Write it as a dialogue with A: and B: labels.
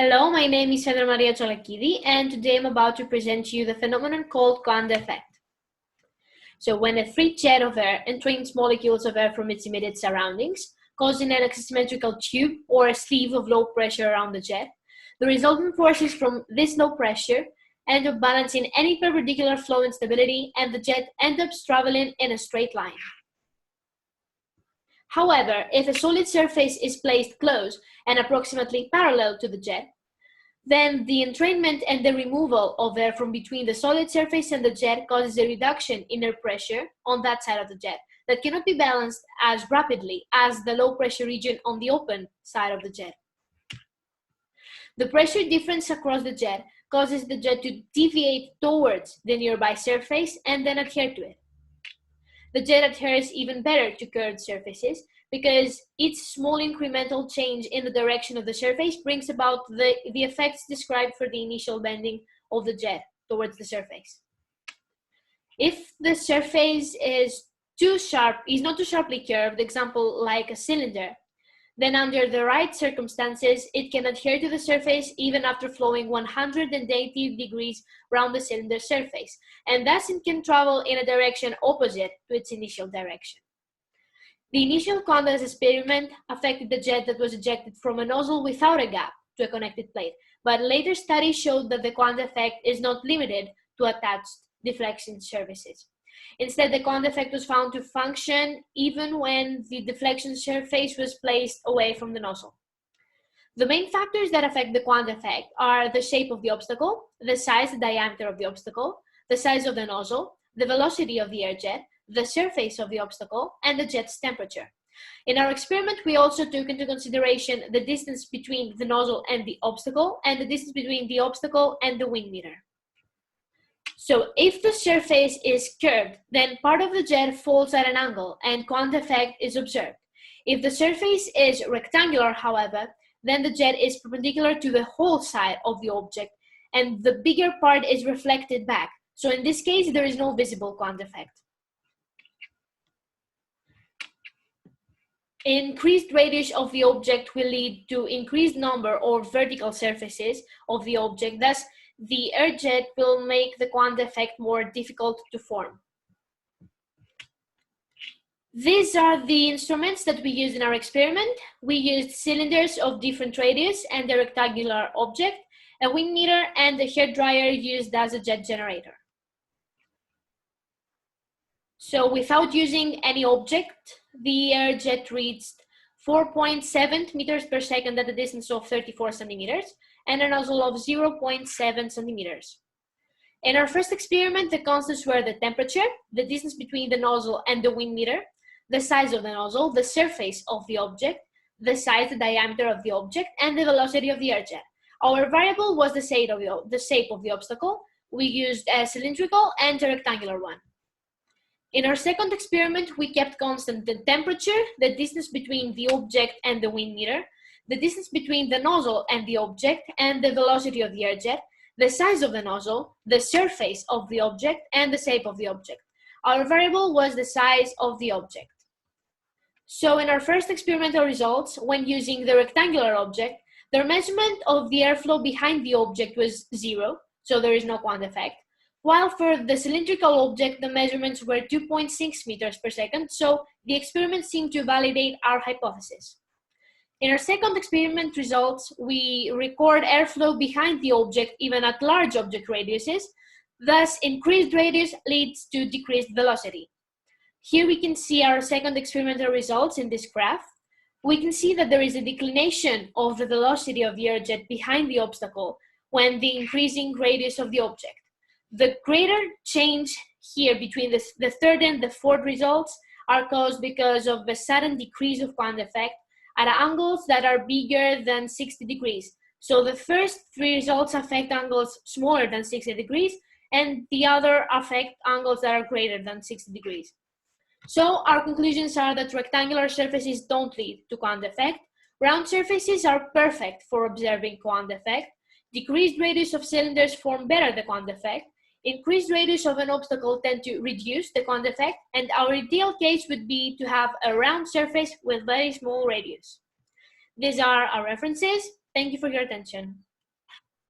A: Hello, my name is Tsolakidi, and today I'm about to present to you the phenomenon called Coanda effect. So when a free jet of air entrains molecules of air from its immediate surroundings, causing an asymmetrical tube or a sleeve of low pressure around the jet, the resultant forces from this low pressure end up balancing any perpendicular flow instability, and the jet ends up traveling in a straight line. However, if a solid surface is placed close and approximately parallel to the jet, then the entrainment and the removal of air from between the solid surface and the jet causes a reduction in air pressure on that side of the jet that cannot be balanced as rapidly as the low pressure region on the open side of the jet. The pressure difference across the jet causes the jet to deviate towards the nearby surface and then adhere to it. The jet adheres even better to curved surfaces because each small incremental change in the direction of the surface brings about the effects described for the initial bending of the jet towards the surface. If the surface is not too sharply curved, example like a cylinder, then under the right circumstances, it can adhere to the surface even after flowing 180 degrees around the cylinder surface, and thus it can travel in a direction opposite to its initial direction. The initial Coanda experiment affected the jet that was ejected from a nozzle without a gap to a connected plate, but later studies showed that the Coanda effect is not limited to attached deflection surfaces. Instead, the Coanda effect was found to function even when the deflection surface was placed away from the nozzle. The main factors that affect the Coanda effect are the shape of the obstacle, the size and diameter of the obstacle, the size of the nozzle, the velocity of the air jet, the surface of the obstacle, and the jet's temperature. In our experiment, we also took into consideration the distance between the nozzle and the obstacle, and the distance between the obstacle and the wind meter. So if the surface is curved, then part of the jet falls at an angle and Coanda effect is observed. If the surface is rectangular, however, then the jet is perpendicular to the whole side of the object and the bigger part is reflected back. So in this case, there is no visible Coanda effect. Increased radius of the object will lead to increased number of vertical surfaces of the object. Thus, the air jet will make the Coanda effect more difficult to form. These are the instruments that we used in our experiment. We used cylinders of different radius and a rectangular object, a wind meter, and a hair dryer used as a jet generator. So without using any object, the air jet reached 4.7 meters per second at a distance of 34 centimeters and a nozzle of 0.7 centimeters. In our first experiment, the constants were the temperature, the distance between the nozzle and the wind meter, the size of the nozzle, the surface of the object, the size, the diameter of the object, and the velocity of the air jet. Our variable was the shape of the obstacle. We used a cylindrical and a rectangular one. In our second experiment, we kept constant the temperature, the distance between the object and the wind meter, the distance between the nozzle and the object, and the velocity of the air jet, the size of the nozzle, the surface of the object, and the shape of the object. Our variable was the size of the object. So in our first experimental results, when using the rectangular object, the measurement of the airflow behind the object was 0, so there is no Coanda effect. While for the cylindrical object, the measurements were 2.6 meters per second, so the experiment seemed to validate our hypothesis. In our second experiment results, we record airflow behind the object even at large object radiuses. Thus, increased radius leads to decreased velocity. Here we can see our second experimental results in this graph. We can see that there is a declination of the velocity of the air jet behind the obstacle when the increasing radius of the object. The greater change here between the third and the fourth results are caused because of the sudden decrease of Coanda effect at angles that are bigger than 60 degrees. So the first three results affect angles smaller than 60 degrees, and the other affect angles that are greater than 60 degrees. So our conclusions are that rectangular surfaces don't lead to Coanda effect. Round surfaces are perfect for observing Coanda effect. Decreased radius of cylinders form better the Coanda effect. Increased radius of an obstacle tend to reduce the Coanda effect, and our ideal case would be to have a round surface with very small radius. These are our references. Thank you for your attention.